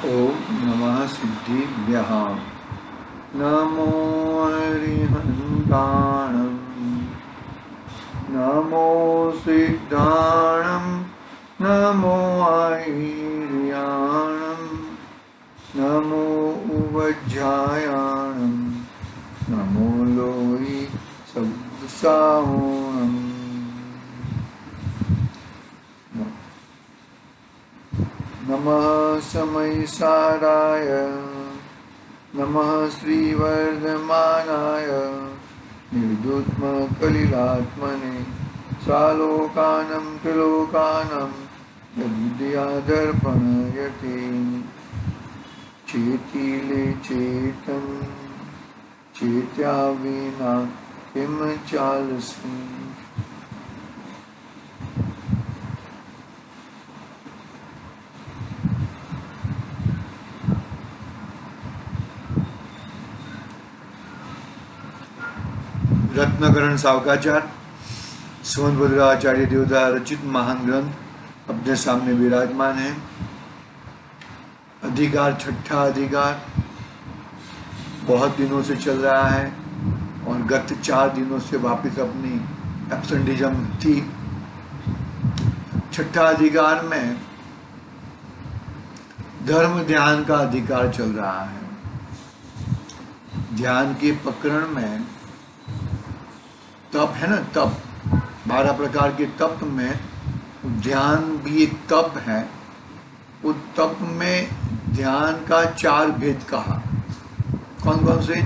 ओम नमः सिद्धिभ्यः। नमो हरिहन्ताणं, नमो सिद्धाणं, नमो ऐर्याणं, नमो उवज्झायाणं, नमो लोहि सब्साहोणम्। नमः समयसाराय, नमः श्रीवर्धमानाय, निर्दुत्मकलिलात्मने, सालोकानं त्रिलोकानं यद्विद्यादर्पणयते। चेतिले चेतं चेत्या विना किं चालसि। रत्नकरण सावकाचार सुमंत देव द्वारा रचित महान ग्रंथ अपने सामने विराजमान है। अधिकार, छठा अधिकार बहुत दिनों से चल रहा है और गत 4 दिनों से वापस अपनी एब्सेंटिज्म थी। छठा अधिकार में धर्म ध्यान का अधिकार चल रहा है। ध्यान के प्रकरण में तप है ना, तप 12 प्रकार के तप में ध्यान भी एक तप है। उस तप में ध्यान का 4 भेद कहा। कौन कौन से?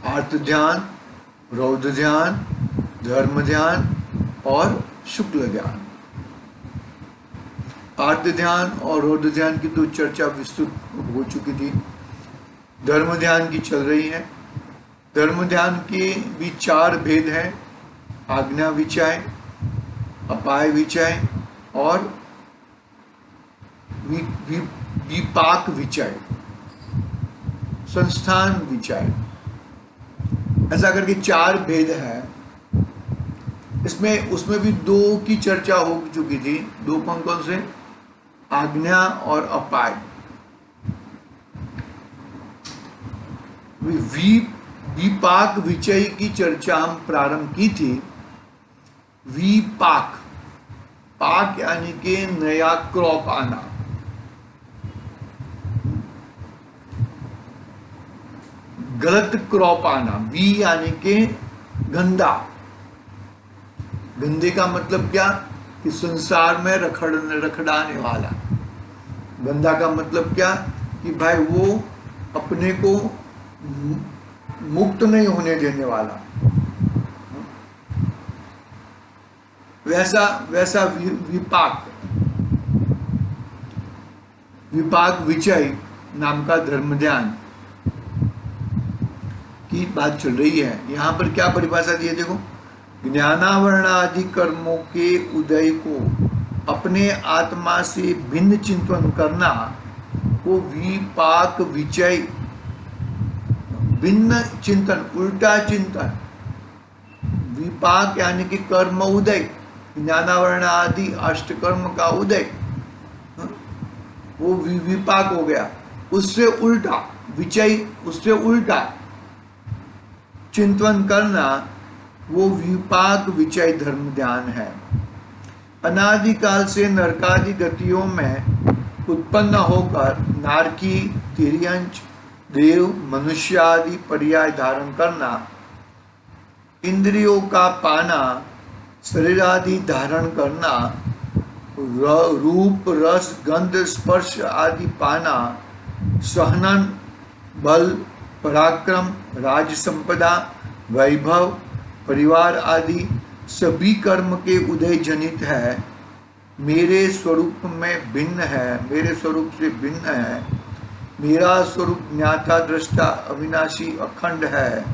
आर्त ध्यान, रौद्र ध्यान, धर्म ध्यान और शुक्ल ध्यान। आर्त ध्यान और रौद्र ध्यान की तो चर्चा विस्तृत हो चुकी थी। धर्म ध्यान की चल रही है। धर्म ध्यान के भी 4 भेद हैं: आज्ञा विचय, अपाय विचय और विपाक विचय, संस्थान विचय। ऐसा करके 4 भेद है इसमें। उसमें भी 2 की चर्चा हो चुकी थी। 2 कौन कौन से? आज्ञा और अपाय। विपाक विचय की चर्चा हम प्रारंभ की थी। विपाक, पाक यानी के नया क्रॉप आना, गलत क्रॉप आना। वी यानी के गंदा। गंदे का मतलब क्या? कि संसार में रखड़ाने वाला। गंदा का मतलब क्या? कि भाई वो अपने को मुक्त नहीं होने देने वाला। वैसा विपाक विचय नाम का धर्म ध्यान की बात चल रही है। यहां पर क्या परिभाषा दी है देखो। ज्ञानावरण आदि कर्मों के उदय को अपने आत्मा से भिन्न चिंतन करना को विपाक विचय, भिन्न चिंतन, उल्टा चिंतन। विपाक यानी कि कर्म उदय, ज्ञानावरण आदि अष्टकर्म का उदय, वो विपाक हो गया। उससे उल्टा विचय, उससे उल्टा चिंतन करना, वो विपाक विचय धर्म ध्यान है। अनादिकाल से नरकादि गतियों में उत्पन्न होकर नारकी, तिर्यंच, देव, मनुष्य आदि पर्याय धारण करना, इंद्रियों का पाना, शरीर आदि धारण करना, रूप रस गंध स्पर्श आदि पाना, सहनन, बल, पराक्रम, राज संपदा, वैभव, परिवार आदि सभी कर्म के उदय जनित है। मेरे स्वरूप में भिन्न है, मेरे स्वरूप से भिन्न है। मेरा स्वरूप ज्ञाता दृष्टा अविनाशी अखंड है।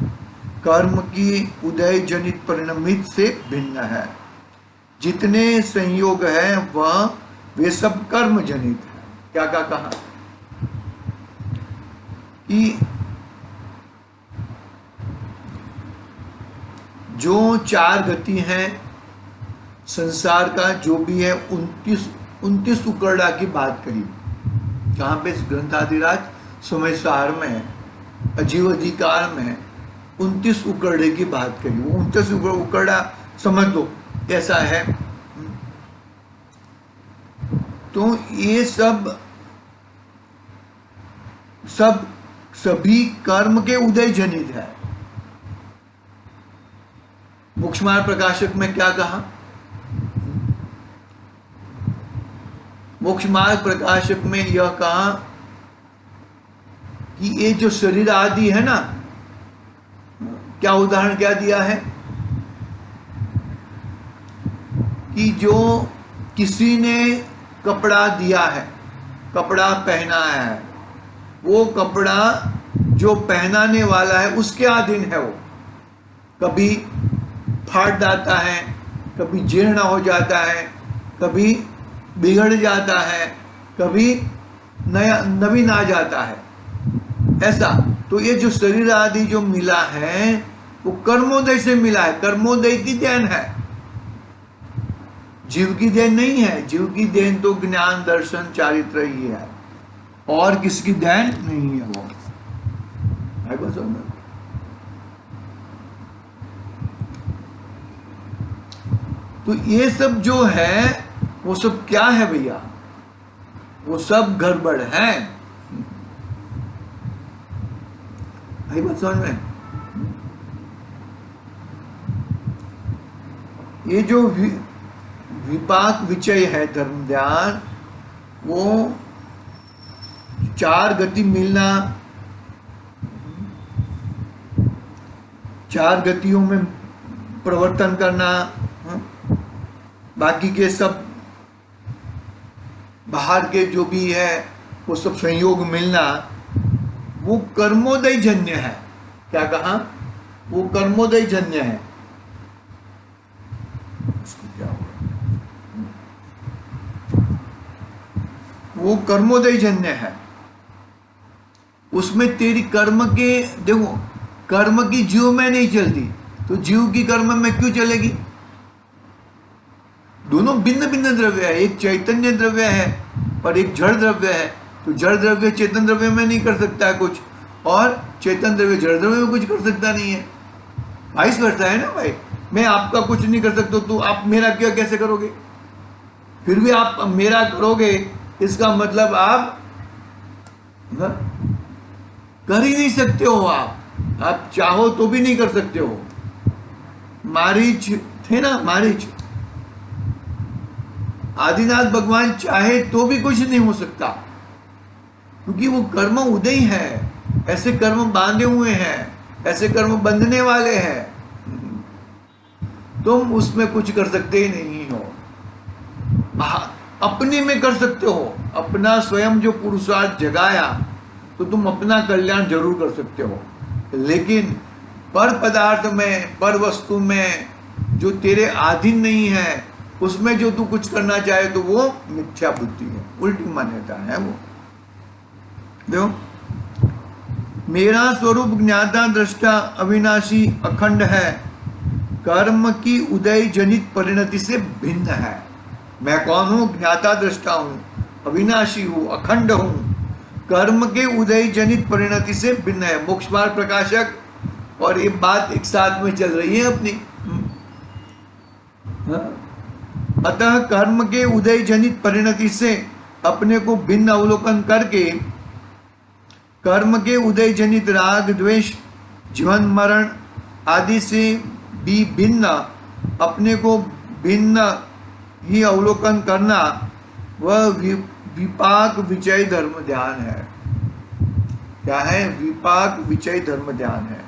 कर्म की उदय जनित परिणमित से भिन्न है। जितने संयोग है वह वे सब कर्म जनित है। क्या कहा कि जो 4 गति हैं संसार का जो भी है 29 उकरड़ा की बात कही। कहाँ पे? ग्रंथादिराज समय सार में, अजीव अधिकार में 29 उकरड़े की बात करी। वो 29 उकरड़ा समझ लो कैसा है। तो ये सभी कर्म के उदय जनित है। मोक्षमार्ग प्रकाशक में क्या कहा? मोक्षमार्ग प्रकाशक में यह कहा कि ये जो शरीर आदि है ना, क्या उदाहरण क्या दिया है कि जो किसी ने कपड़ा दिया है, कपड़ा पहना है, वो कपड़ा जो पहनाने वाला है उसके अधीन है। वो कभी फाट जाता है, कभी जीर्ण हो जाता है, कभी बिगड़ जाता है, कभी नया नवीन आ जाता है, ऐसा। तो ये जो शरीर आदि जो मिला है वो कर्मोदय से मिला है। कर्मोदय की देन है, जीव की देन नहीं है। जीव की देन तो ज्ञान दर्शन चारित्र ही है, और किसकी देन नहीं है वो। है बस। तो ये सब जो है वो सब क्या है भैया? वो सब गड़बड़ है। भाई बात समझ में? ये जो विपाक विचय है धर्म ध्यान, वो 4 गति मिलना, 4 गतियों में प्रवर्तन करना, बाकी के सब बाहर के जो भी है वो सब संयोग मिलना, वो कर्मोदय जन्य है। क्या कहा? वो कर्मोदय जन्य है। उसको क्या होगा? वो कर्मोदय जन्य है। उसमें तेरी कर्म के, देखो कर्म की जीव में नहीं चलती, तो जीव की कर्म में क्यों चलेगी? दोनों भिन्न भिन्न द्रव्य है। एक चैतन्य द्रव्य है और एक जड़ द्रव्य है। तो जड़ द्रव्य चेतन द्रव्य में नहीं कर सकता है कुछ, और चेतन द्रव्य जड़ द्रव्य में कुछ कर सकता नहीं है। वाइस वर्सा है ना भाई। मैं आपका कुछ नहीं कर सकता, तो आप मेरा क्या कैसे करोगे? फिर भी आप मेरा करोगे, इसका मतलब आप कर ही नहीं सकते हो। आप चाहो तो भी नहीं कर सकते हो। मारीच थे ना, मारीच, आदिनाथ भगवान चाहे तो भी कुछ नहीं हो सकता, क्योंकि वो कर्म उदय है। ऐसे कर्म बांधे हुए हैं, ऐसे कर्म बंधने वाले हैं, तुम उसमें कुछ कर सकते ही नहीं हो। अपने में कर सकते हो। अपना स्वयं जो पुरुषार्थ जगाया तो तुम अपना कल्याण जरूर कर सकते हो, लेकिन पर पदार्थ में, पर वस्तु में जो तेरे अधीन नहीं है, उसमें जो तू कुछ करना चाहे तो वो मिथ्या बुद्धि है, उल्टी मान्यता है वो। देखो, मेरा स्वरूप ज्ञाता दृष्टा अविनाशी अखंड है, कर्म की उदय जनित परिणति से भिन्न है। मैं कौन हूं? ज्ञाता दृष्टा हूं, अविनाशी हूं, अखंड हूं, कर्म के उदय जनित परिणति से भिन्न है। मोक्ष मार्ग प्रकाशक और ये बात एक साथ में चल रही है अपनी। अतः कर्म के उदय जनित परिणति से अपने को भिन्न अवलोकन करके कर्म के उदय जनित राग द्वेष जीवन मरण आदि से भी भिन्न अपने को भिन्न ही अवलोकन करना, वह विपाक विचय धर्म ध्यान है। क्या है? विपाक विचय धर्म ध्यान है।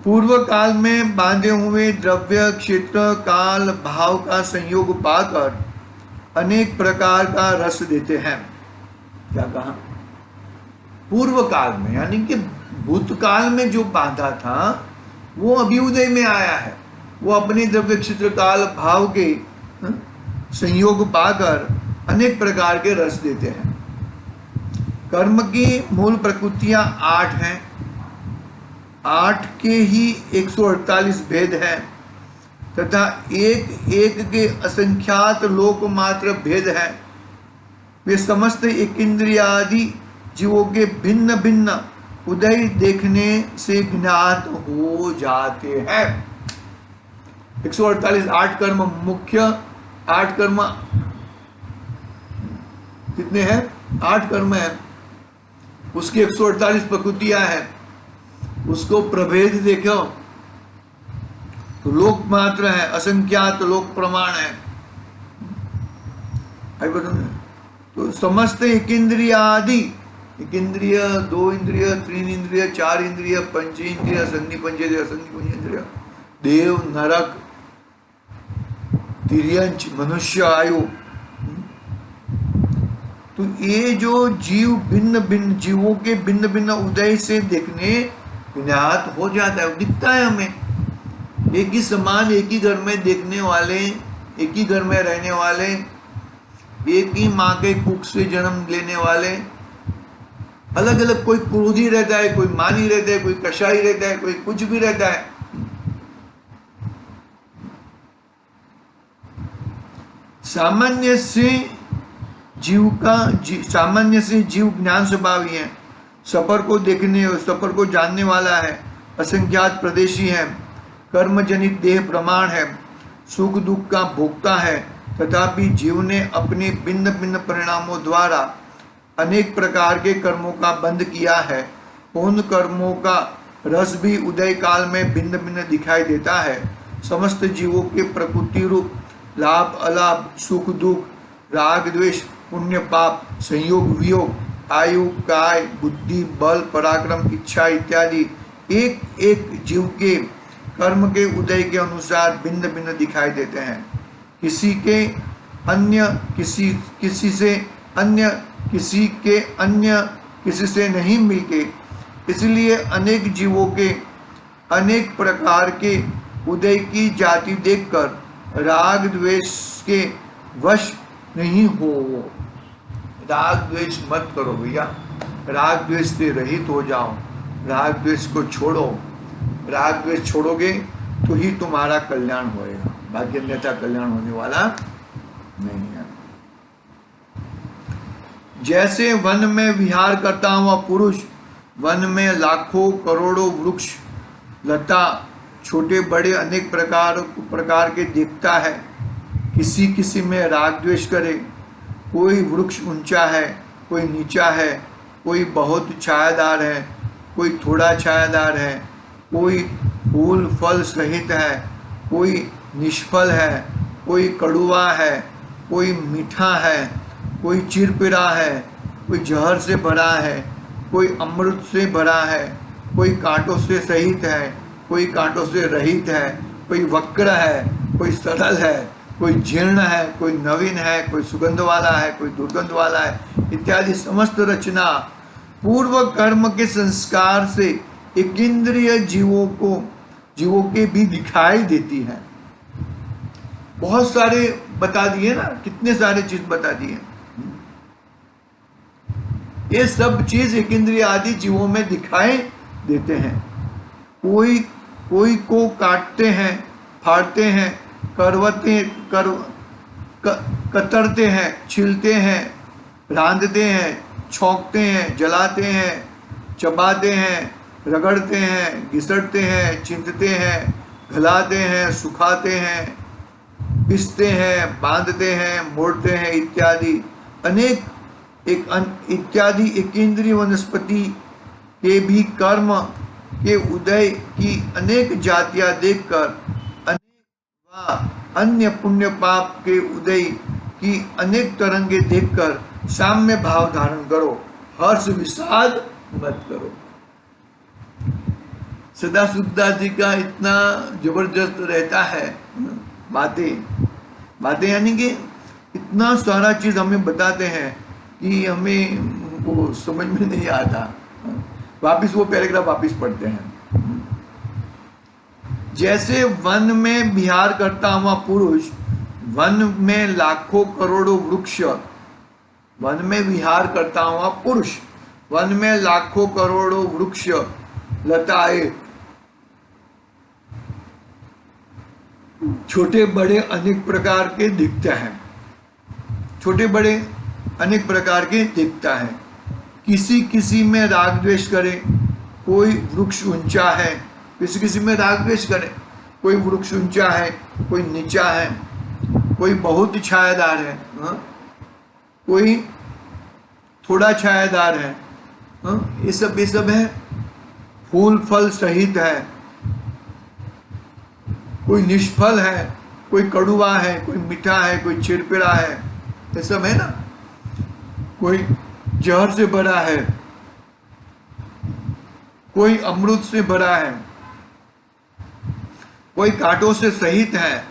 पूर्व काल में बांधे हुए द्रव्य क्षेत्र काल भाव का संयोग पाकर अनेक प्रकार का रस देते हैं। क्या कहा? पूर्व काल में, यानी कि भूतकाल में जो बांधा था वो अभ्युदय में आया है। वो अपने द्रव्य क्षेत्र काल भाव के संयोग पाकर अनेक प्रकार के रस देते हैं। कर्म की मूल प्रकृतियां 8 हैं। 8 के ही 148 भेद हैं तथा एक एक के असंख्यात लोक मात्र भेद हैं। वे समस्त एक इंद्रियादि जीवों के भिन्न भिन्न उदय देखने से ज्ञात हो जाते हैं। 148 8 कर्म मुख्य, 8 कर्म कितने हैं? 8 कर्म है, उसकी 148 प्रकृतियां हैं। उसको प्रभेद देखो तो लोक मात्र है, असंख्यात लोक प्रमाण है। तो समस्त एक इंद्रिय आदि, एक इंद्रिय, 2 इंद्रिय, 3 इंद्रिय, 4 इंद्रिय, पंच इंद्रिय, संधि पंचेंद्रिय, असंधि पंचेंद्रिय, देव, नरक, तिर्यंच, मनुष्य, आयु। तो ये जो जीव भिन्न भिन्न जीवों के भिन्न भिन्न उदय से देखने ज्ञात हो जाता है, दिखता है हमें। एक ही समान, एक ही घर में देखने वाले, एक ही घर में रहने वाले, एक ही माँ के कुख से जन्म लेने वाले, अलग अलग, कोई क्रोधी रहता है, कोई मानी रहता है, कोई कषाई रहता है, कोई कुछ भी रहता है। सामान्य से जीव ज्ञान स्वभावी है, सफर को देखने और सफर को जानने वाला है, असंख्यात प्रदेशी है, कर्म जनित देह प्रमाण है, सुख दुख का भोक्ता है। तथापि जीव ने अपने भिन्न भिन्न परिणामों द्वारा अनेक प्रकार के कर्मों का बंध किया है। उन कर्मों का रस भी उदय काल में भिन्न भिन्न दिखाई देता है। समस्त जीवों के प्रकृति रूप लाभ अलाभ, सुख दुख, राग द्वेष, पुण्य पाप, संयोग वियोग, आयु, काय, बुद्धि, बल, पराक्रम, इच्छा इत्यादि एक एक जीव के कर्म के उदय के अनुसार भिन्न भिन्न दिखाई देते हैं। किसी के अन्य किसी से अन्य किसी के अन्य किसी से नहीं मिलते। इसलिए अनेक जीवों के अनेक प्रकार के उदय की जाति देखकर राग द्वेष के वश नहीं हो। राग द्वेष मत करो भैया, राग द्वेष से रहित हो जाओ, राग द्वेष को छोड़ो। राग द्वेष छोड़ोगे तो ही तुम्हारा कल्याण होएगा, बाकी अन्यथा कल्याण होने वाला नहीं है। जैसे वन में विहार करता हुआ पुरुष वन में लाखों करोड़ों वृक्ष लता छोटे बड़े अनेक प्रकार के देखता है, किसी किसी में राग द्वेष करे। कोई वृक्ष ऊंचा है, कोई नीचा है, कोई बहुत छायादार है, कोई थोड़ा छायादार है, कोई फूल फल सहित है, कोई निष्फल है, कोई कड़वा है, कोई मीठा है, कोई चिरपिरा है, कोई जहर से भरा है, कोई अमृत से भरा है, कोई कांटों से सहित है, कोई कांटों से रहित है, कोई वक्र है, कोई सरल है, कोई जीर्ण है, कोई नवीन है, कोई सुगंध वाला है, कोई दुर्गंध वाला है, इत्यादि समस्त रचना पूर्व कर्म के संस्कार से एक इंद्रिय जीवों के भी दिखाई देती है। बहुत सारे बता दिए ना, कितने सारे चीज बता दिए। ये सब चीज एक इंद्रिय आदि जीवों में दिखाई देते हैं। कोई को काटते हैं, फाड़ते हैं, कतरते हैं, छिलते हैं, रांधते हैं, छौंकते हैं, जलाते हैं, चबाते हैं, रगड़ते हैं, घिसटते हैं, चिंतते हैं, घलाते हैं, सुखाते हैं, पिसते हैं, बांधते हैं, मोड़ते हैं, इत्यादि इत्यादि एक इंद्रिय वनस्पति के भी कर्म के उदय की अनेक जातियां देखकर अन्य पुण्य पाप के उदय की अनेक तरंगे देखकर साम्य भाव धारण करो, हर्ष विषाद मत करो। सदा सुखदास जी का इतना जबरदस्त रहता है बातें यानी कि इतना सारा चीज हमें बताते हैं कि हमें वो समझ में नहीं आता। वापिस वो पैराग्राफ वापिस पढ़ते हैं। जैसे वन में विहार करता हुआ पुरुष वन में लाखों करोड़ों वृक्ष, वन में विहार करता हुआ पुरुष वन में लाखों करोड़ों वृक्ष लताएं छोटे बड़े अनेक प्रकार के दिखते हैं। छोटे बड़े अनेक प्रकार के देखता है। किसी किसी में राग द्वेष करे, कोई वृक्ष ऊंचा है, किसी किसी में राग द्वेष करे, कोई वृक्ष ऊंचा है, कोई नीचा है, कोई बहुत छायादार है, कोई थोड़ा छायादार है, ये सब है। फूल फल सहित है, कोई निष्फल है, कोई कड़ुआ है, कोई मीठा है, कोई चिड़पिड़ा है, ये सब है ना। कोई जहर से भरा है, कोई अमृत से भरा है, कोई कांटों से सहित है,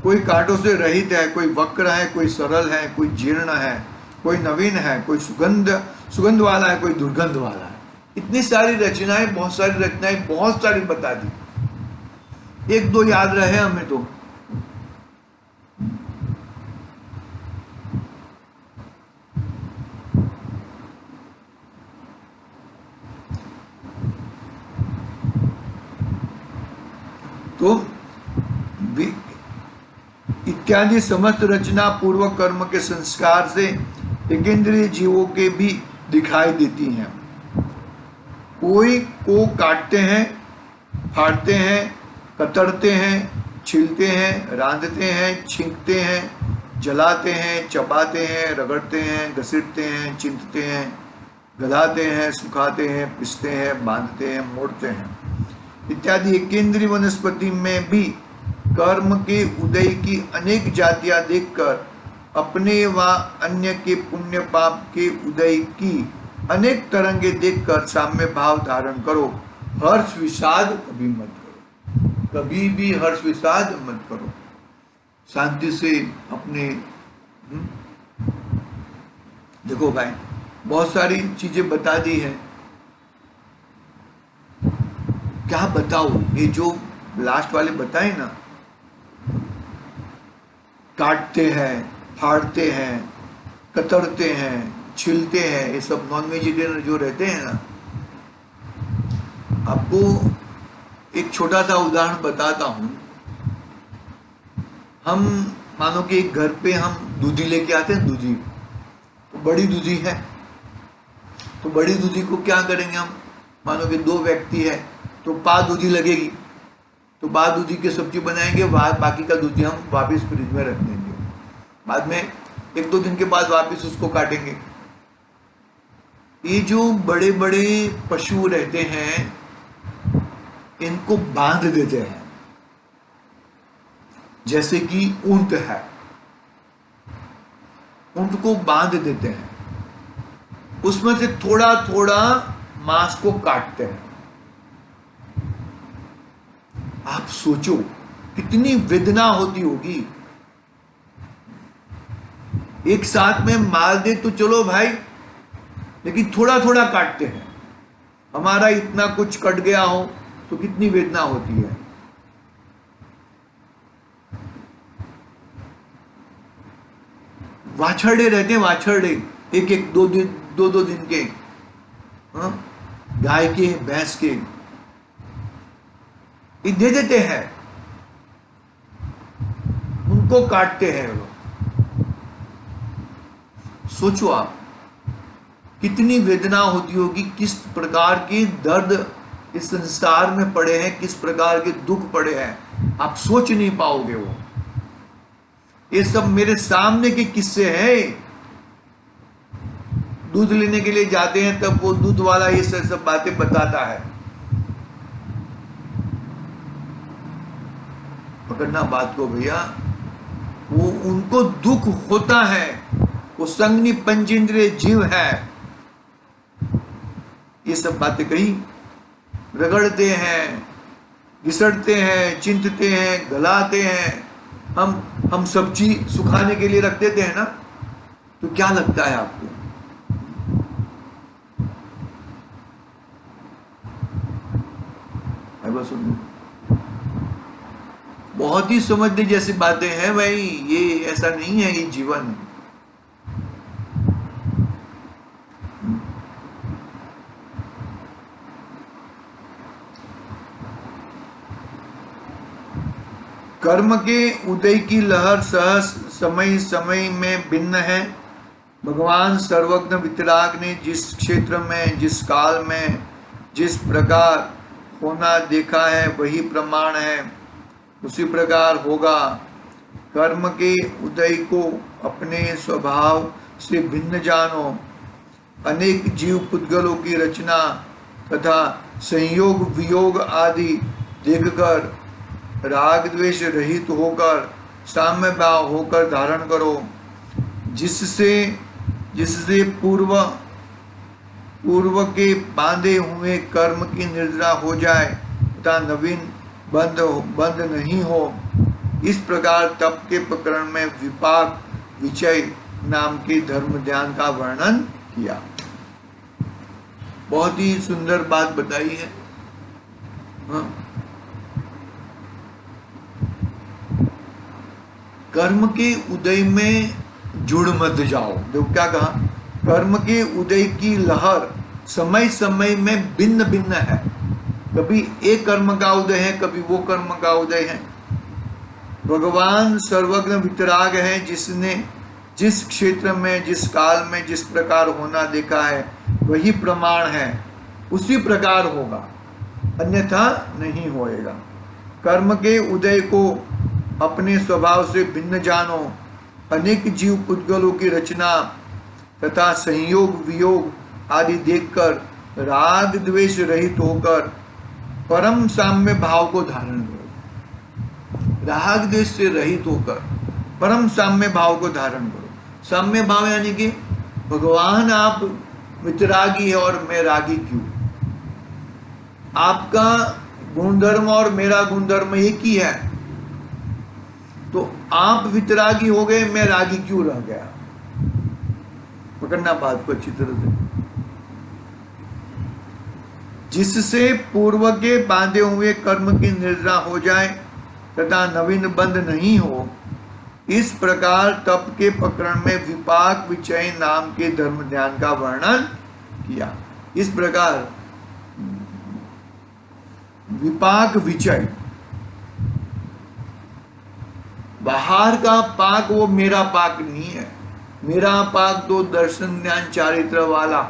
कोई कांटों से रहित है, कोई वक्र है, कोई सरल है, कोई जीर्ण है, कोई नवीन है, कोई सुगंध वाला है, कोई दुर्गंध वाला है। इतनी सारी रचनाएं, बहुत सारी रचनाएं, बहुत सारी बता दी। एक दो याद रहे हमें तो इत्यादि समस्त रचना पूर्व कर्म के संस्कार से एकेंद्रीय जीवों के भी दिखाई देती हैं। कोई को काटते हैं, फाड़ते हैं, कतरते हैं, छीलते हैं, रांधते हैं, छींकते हैं, जलाते हैं, चबाते हैं, रगड़ते हैं, घसीटते हैं, चिंतते हैं, गलाते हैं, सुखाते हैं, पिसते हैं, बांधते हैं, मोड़ते हैं इत्यादि एकेंद्रीय वनस्पति में भी कर्म के उदय की अनेक जातियां देखकर अपने व अन्य के पुण्य पाप के उदय की अनेक तरंगे देखकर साम्य भाव धारण करो। हर्ष विषाद कभी मत करो, कभी भी हर्ष विषाद मत करो। शांति से अपने देखो भाई, बहुत सारी चीजें बता दी है, क्या बताओ। ये जो लास्ट वाले बताए ना, काटते हैं, फाड़ते हैं, कतरते हैं, छिलते हैं, ये सब नॉन वेजिटेरियन जो रहते हैं ना। आपको एक छोटा सा उदाहरण बताता हूं। हम मानो कि एक घर पे हम दूधी लेके आते हैं, दूधी तो बड़ी दूधी है, तो बड़ी दूधी को क्या करेंगे हम, मानो कि 2 व्यक्ति है तो पा दूधी लगेगी, तो पा दूधी की सब्जी बनाएंगे, बाकी का दूधी हम वापस फ्रिज में रख देंगे। बाद में 1-2 दिन के बाद वापस उसको काटेंगे। ये जो बड़े बड़े पशु रहते हैं, इनको बांध देते हैं, जैसे कि ऊंट है, ऊंट को बांध देते हैं, उसमें से थोड़ा थोड़ा मांस को काटते हैं। आप सोचो कितनी वेदना होती होगी। एक साथ में मार दे तो चलो भाई, लेकिन थोड़ा थोड़ा काटते हैं। हमारा इतना कुछ कट गया हो तो कितनी वेदना होती है। वाछड़े रहते हैं, वाछड़े, एक 2 दिन के, गाय के, भैंस के, दे देते हैं, उनको काटते हैं लोग। सोचो आप कितनी वेदना होती होगी, किस प्रकार के दर्द इस संसार में पड़े हैं, किस प्रकार के दुख पड़े हैं, आप सोच नहीं पाओगे। वो ये सब मेरे सामने के किस्से हैं। दूध लेने के लिए जाते हैं तब वो दूध वाला ये सब बातें बताता है। पकड़ना बात को भैया, वो उनको दुख होता है, वो संगनी पंचेंद्रिय जीव है। ये सब बातें कही, रगड़ते हैं, घिसड़ते हैं, चिंतते हैं, गलाते हैं। हम सब्जी सुखाने के लिए रख देते हैं ना, तो क्या लगता है आपको? बहुत ही समझने जैसी बातें हैं भाई। ये ऐसा नहीं है ये जीवन। कर्म के उदय की लहर सहस समय समय में भिन्न है, भगवान सर्वज्ञ वितराग ने जिस क्षेत्र में, जिस काल में, जिस प्रकार होना देखा है वही प्रमाण है, उसी प्रकार होगा। कर्म के उदय को अपने स्वभाव से भिन्न जानो। अनेक जीव पुद्गलों की रचना तथा संयोग वियोग आदि देखकर राग द्वेष रहित होकर साम्य भाव होकर धारण करो, जिससे पूर्व के बांधे हुए कर्म की निर्जरा हो जाए तथा नवीन बंध नहीं हो। इस प्रकार तप के प्रकरण में विपाक विचय नाम के धर्म ध्यान का वर्णन किया। बहुत ही सुंदर बात बताई है। हाँ। कर्म के उदय में जुड़ मत जाओ। देखो क्या कहा, कर्म के उदय की लहर समय समय में भिन्न भिन्न है। कभी एक कर्म का उदय है, कभी वो कर्म का उदय है। भगवान सर्वज्ञ वितराग है, जिसने जिस क्षेत्र में, जिस काल में, जिस प्रकार होना देखा है वही प्रमाण है, उसी प्रकार होगा, अन्यथा नहीं होएगा। कर्म के उदय को अपने स्वभाव से भिन्न जानो। अनेक जीव पुद्गलों की रचना तथा संयोग वियोग आदि देखकर राग द्वेष रहित होकर परम साम्य भाव को धारण करो। राग द्वेष से रहित होकर परम साम्य भाव को धारण करो। साम्य भाव यानी कि भगवान आप वितरागी है और मैं रागी क्यों? आपका गुणधर्म और मेरा गुणधर्म एक ही है, तो आप वितरागी हो गए, मैं रागी क्यों रह गया? पकड़ना बात को अच्छी तरह से। जिससे पूर्व के बांधे हुए कर्म की निर्जरा हो जाए तथा नवीन बंध नहीं हो, इस प्रकार तप के प्रकरण में विपाक विचय नाम के धर्म ध्यान का वर्णन किया। इस प्रकार विपाक विचय, बाहर का पाक वो मेरा पाक नहीं है। मेरा पाक तो दर्शन ज्ञान चारित्र वाला,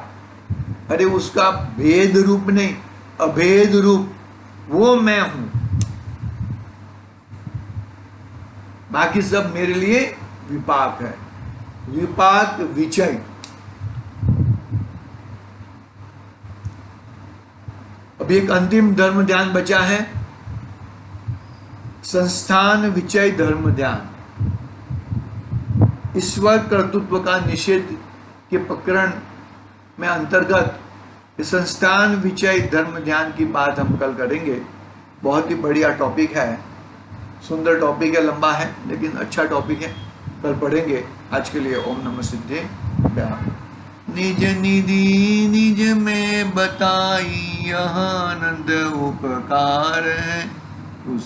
अरे उसका भेद रूप नहीं, अभेद रूप वो मैं हूं। बाकी सब मेरे लिए विपाक है। विपाक विचय। अब एक अंतिम धर्म ध्यान बचा है, संस्थान विचय धर्म ध्यान। ईश्वर कर्तृत्व का निषेध के प्रकरण में अंतर्गत संस्थान विचय धर्म ध्यान की बात हम कल करेंगे। बहुत ही बढ़िया टॉपिक है, सुंदर टॉपिक है, लंबा है लेकिन अच्छा टॉपिक है, कल पढ़ेंगे। आज के लिए ओम नमः सिद्धेभ्याम। निज निधि निज में बताई यह आनंद उपकार है,